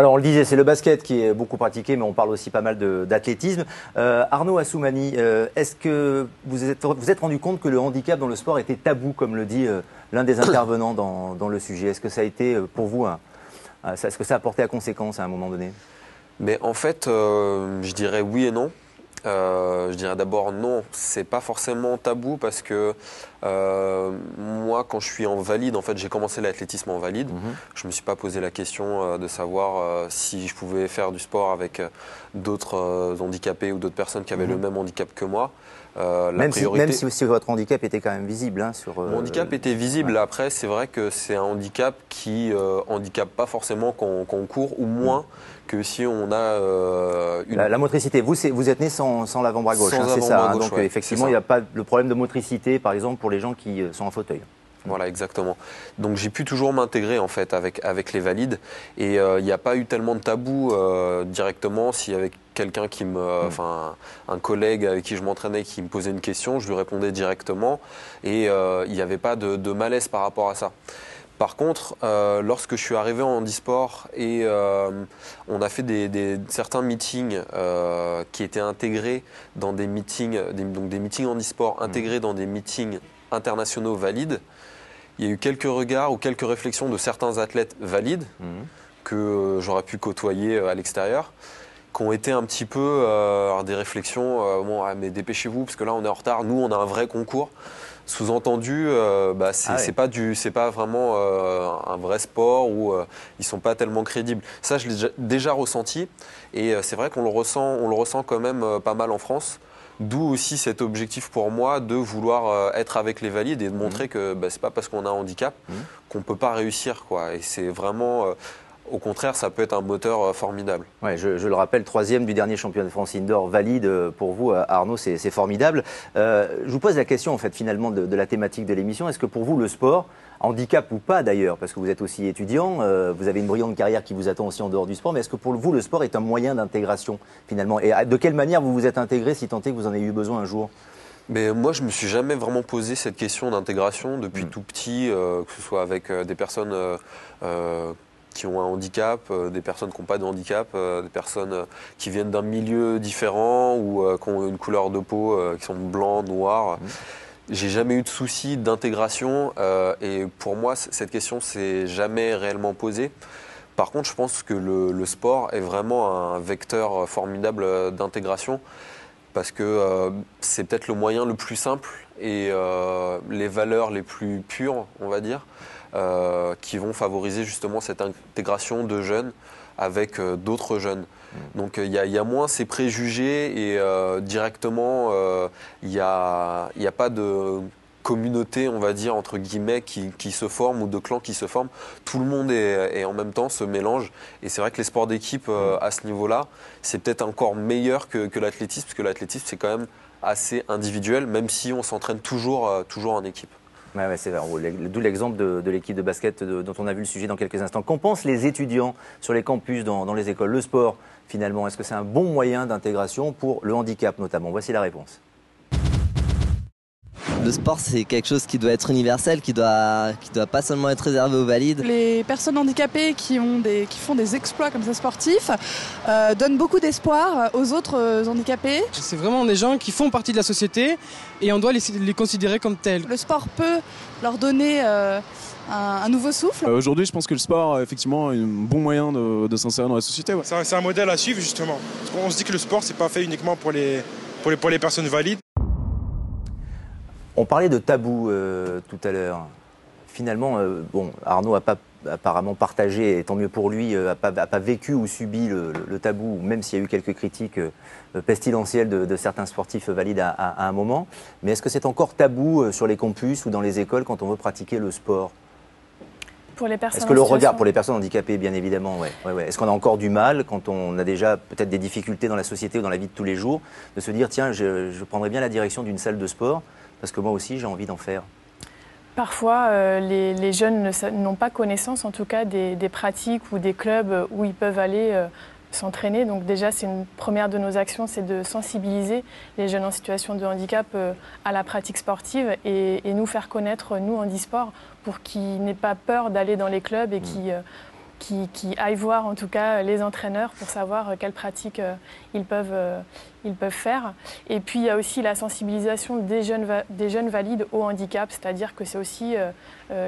Alors on le disait, c'est le basket qui est beaucoup pratiqué, mais on parle aussi pas mal d'athlétisme. Arnaud Assoumani, est-ce que vous êtes rendu compte que le handicap dans le sport était tabou, comme le dit l'un des intervenants dans le sujet? Est-ce que ça a été pour vous, est-ce que ça a porté à conséquence à un moment donné? Mais en fait, je dirais oui et non. Je dirais d'abord non, c'est pas forcément tabou parce que moi, quand je suis en valide, en fait, j'ai commencé l'athlétisme en valide. Je me suis pas posé la question de savoir si je pouvais faire du sport avec d'autres handicapés ou d'autres personnes qui avaient le même handicap que moi. Même si votre handicap était quand même visible Mon handicap était visible. Ouais. Après, c'est vrai que c'est un handicap qui handicape pas forcément quand on court, ou moins que si on a la motricité. Vous êtes né sans l'avant-bras gauche, c'est ça. Donc ouais, effectivement, il n'y a pas le problème de motricité, par exemple, pour les gens qui sont en fauteuil. Voilà, exactement. Donc j'ai pu toujours m'intégrer en fait avec les valides, et il n'y a pas eu tellement de tabou directement. S'il y avait quelqu'un qui enfin un collègue avec qui je m'entraînais qui me posait une question, je lui répondais directement, et il n'y avait pas de malaise par rapport à ça. Par contre, lorsque je suis arrivé en handisport et on a fait certains meetings qui étaient intégrés dans des meetings, donc des meetings handisport intégrés dans des meetings internationaux valides, il y a eu quelques regards ou quelques réflexions de certains athlètes valides que j'aurais pu côtoyer à l'extérieur, qui ont été un petit peu des réflexions, bon, mais dépêchez-vous parce que là on est en retard, nous on a un vrai concours. Sous-entendu, c'est pas vraiment un vrai sport où ils sont pas tellement crédibles. Ça, je l'ai déjà ressenti, et c'est vrai qu'on le ressent quand même pas mal en France. D'où aussi cet objectif pour moi de vouloir être avec les valides et de montrer que c'est pas parce qu'on a un handicap qu'on peut pas réussir, quoi. Et c'est vraiment au contraire, ça peut être un moteur formidable. Ouais, je le rappelle, 3e du dernier championnat de France indoor valide pour vous, Arnaud, c'est formidable. Je vous pose la question, en fait, finalement, de la thématique de l'émission. Est-ce que pour vous, le sport, handicap ou pas d'ailleurs, parce que vous êtes aussi étudiant, vous avez une brillante carrière qui vous attend aussi en dehors du sport, mais est-ce que pour vous, le sport est un moyen d'intégration, finalement? Et de quelle manière vous vous êtes intégré, si tant est que vous en ayez eu besoin un jour? Mais moi, je me suis jamais vraiment posé cette question d'intégration depuis tout petit, que ce soit avec des personnes qui ont un handicap, des personnes qui n'ont pas de handicap, des personnes qui viennent d'un milieu différent ou qui ont une couleur de peau qui sont blancs, noirs. J'ai jamais eu de souci d'intégration et pour moi, cette question s'est jamais réellement posée. Par contre, je pense que le sport est vraiment un vecteur formidable d'intégration parce que c'est peut-être le moyen le plus simple et les valeurs les plus pures, on va dire, qui vont favoriser justement cette intégration de jeunes avec d'autres jeunes. Donc il y a moins ces préjugés et directement il n'y a pas de communauté, on va dire, entre guillemets, qui se forme, ou de clans qui se forment. Tout le monde est en même temps se mélange, et c'est vrai que les sports d'équipe à ce niveau-là, c'est peut-être encore meilleur que l'athlétisme, parce que l'athlétisme c'est quand même assez individuel, même si on s'entraîne toujours en équipe. Ouais, c'est vrai. D'où l'exemple de l'équipe de basket dont on a vu le sujet dans quelques instants. Qu'en pensent les étudiants sur les campus, dans les écoles? Le sport, finalement, est-ce que c'est un bon moyen d'intégration pour le handicap notamment? Voici la réponse. Le sport, c'est quelque chose qui doit être universel, qui doit pas seulement être réservé aux valides. Les personnes handicapées qui font des exploits comme ça sportifs donnent beaucoup d'espoir aux autres handicapés. C'est vraiment des gens qui font partie de la société et on doit les considérer comme tels. Le sport peut leur donner un nouveau souffle. Aujourd'hui, je pense que le sport, effectivement, est un bon moyen de s'insérer dans la société. Ouais. C'est un modèle à suivre, justement. On se dit que le sport, c'est pas fait uniquement pour les personnes valides. On parlait de tabou tout à l'heure. Finalement, Arnaud n'a pas apparemment partagé, et tant mieux pour lui, n'a pas vécu ou subi le tabou, même s'il y a eu quelques critiques pestilentielles de certains sportifs valides à un moment. Mais est-ce que c'est encore tabou sur les campus ou dans les écoles quand on veut pratiquer le sport? Pour les personnes Est-ce que le regard, pour les personnes handicapées, bien évidemment, ouais. Est-ce qu'on a encore du mal, quand on a déjà peut-être des difficultés dans la société ou dans la vie de tous les jours, de se dire, tiens, je prendrais bien la direction d'une salle de sport, parce que moi aussi, j'ai envie d'en faire? Parfois, les jeunes n'ont pas connaissance, en tout cas, des pratiques ou des clubs où ils peuvent aller s'entraîner. Donc déjà, c'est une première de nos actions, c'est de sensibiliser les jeunes en situation de handicap à la pratique sportive et nous faire connaître, nous, handisport, pour qu'ils n'aient pas peur d'aller dans les clubs et qui aillent voir en tout cas les entraîneurs pour savoir quelles pratiques ils peuvent faire. Et puis il y a aussi la sensibilisation des jeunes valides au handicap, c'est-à-dire que c'est aussi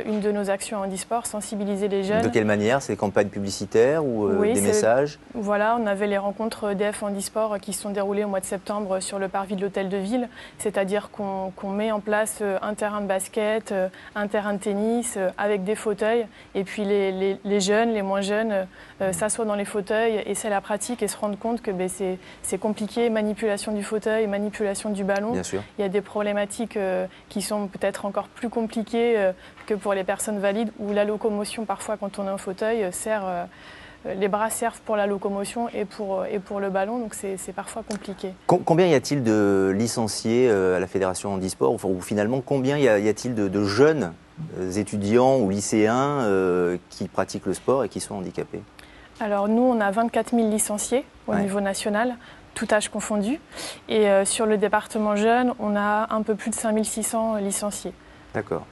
une de nos actions en handisport, sensibiliser les jeunes. De quelle manière? C'est des campagnes publicitaires ou des messages? Voilà, on avait les rencontres EDF handisport qui se sont déroulées au mois de septembre sur le parvis de l'Hôtel de Ville, c'est-à-dire qu'on met en place un terrain de basket, un terrain de tennis avec des fauteuils, et puis les jeunes, les moins jeunes s'assoient dans les fauteuils, essaient la pratique et se rendent compte que c'est compliqué, manipulation du fauteuil, manipulation du ballon. Bien sûr. Il y a des problématiques qui sont peut-être encore plus compliquées que pour les personnes valides, où la locomotion, parfois quand on est en fauteuil, les bras servent pour la locomotion et pour le ballon, donc c'est parfois compliqué. Combien y a-t-il de licenciés à la Fédération handisport, ou finalement combien y a-t-il de jeunes étudiants ou lycéens qui pratiquent le sport et qui sont handicapés? Alors nous, on a 24 000 licenciés au niveau national, tout âge confondu. Et sur le département jeune, on a un peu plus de 5 600 licenciés. D'accord.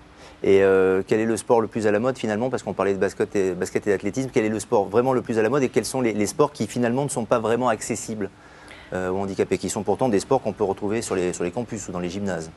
Et quel est le sport le plus à la mode finalement? Parce qu'on parlait de basket et d'athlétisme. Quel est le sport vraiment le plus à la mode et quels sont les sports qui finalement ne sont pas vraiment accessibles aux handicapés, qui sont pourtant des sports qu'on peut retrouver sur les campus ou dans les gymnases?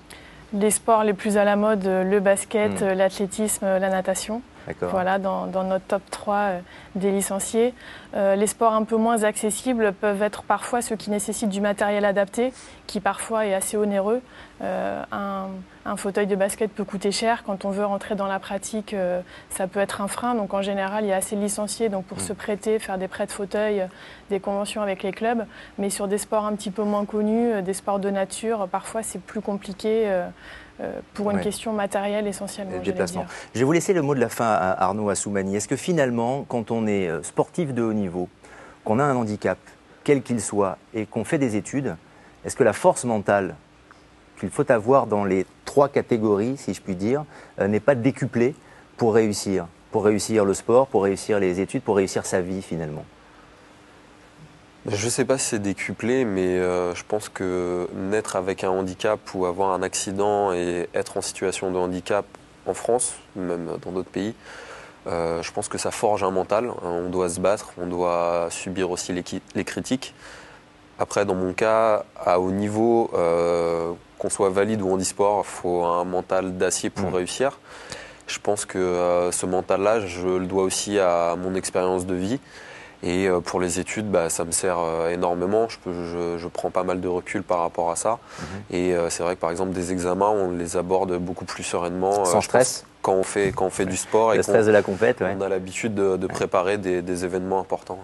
Les sports les plus à la mode, le basket, l'athlétisme, la natation. Voilà, dans notre top 3 des licenciés. Les sports un peu moins accessibles peuvent être parfois ceux qui nécessitent du matériel adapté, qui parfois est assez onéreux. Un fauteuil de basket peut coûter cher. Quand on veut rentrer dans la pratique, ça peut être un frein. Donc en général, il y a assez de licenciés pour se prêter, faire des prêts de fauteuil, des conventions avec les clubs. Mais sur des sports un petit peu moins connus, des sports de nature, parfois c'est plus compliqué. Pour une question matérielle essentiellement. Je vais vous laisser le mot de la fin à Arnaud Assoumani. Est-ce que finalement, quand on est sportif de haut niveau, qu'on a un handicap, quel qu'il soit, et qu'on fait des études, est-ce que la force mentale qu'il faut avoir dans les 3 catégories, si je puis dire, n'est pas décuplée pour réussir le sport, pour réussir les études, pour réussir sa vie finalement? Je ne sais pas si c'est décuplé, mais je pense que naître avec un handicap ou avoir un accident et être en situation de handicap en France, même dans d'autres pays, je pense que ça forge un mental. On doit se battre, on doit subir aussi les critiques. Après, dans mon cas, à haut niveau, qu'on soit valide ou handisport, il faut un mental d'acier pour réussir. Je pense que ce mental-là, je le dois aussi à mon expérience de vie. Et pour les études, ça me sert énormément. Je prends pas mal de recul par rapport à ça. Et c'est vrai que par exemple, des examens, on les aborde beaucoup plus sereinement. Sans stress quand on fait du sport. Le stress de la compète, on a l'habitude de préparer des événements importants.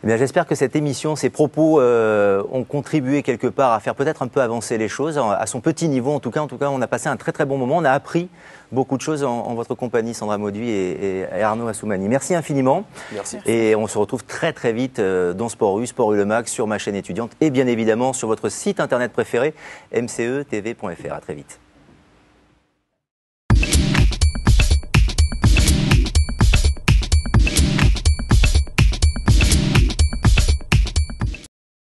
Eh bien, j'espère que cette émission, ces propos ont contribué quelque part à faire peut-être un peu avancer les choses, à son petit niveau en tout cas. En tout cas, on a passé un très très bon moment. On a appris beaucoup de choses en votre compagnie, Sandra Mauduit et Arnaud Assoumani. Merci infiniment. Merci. Et on se retrouve très très vite dans Sport U Le Mag, sur ma chaîne étudiante et bien évidemment sur votre site internet préféré, mcetv.fr. À très vite.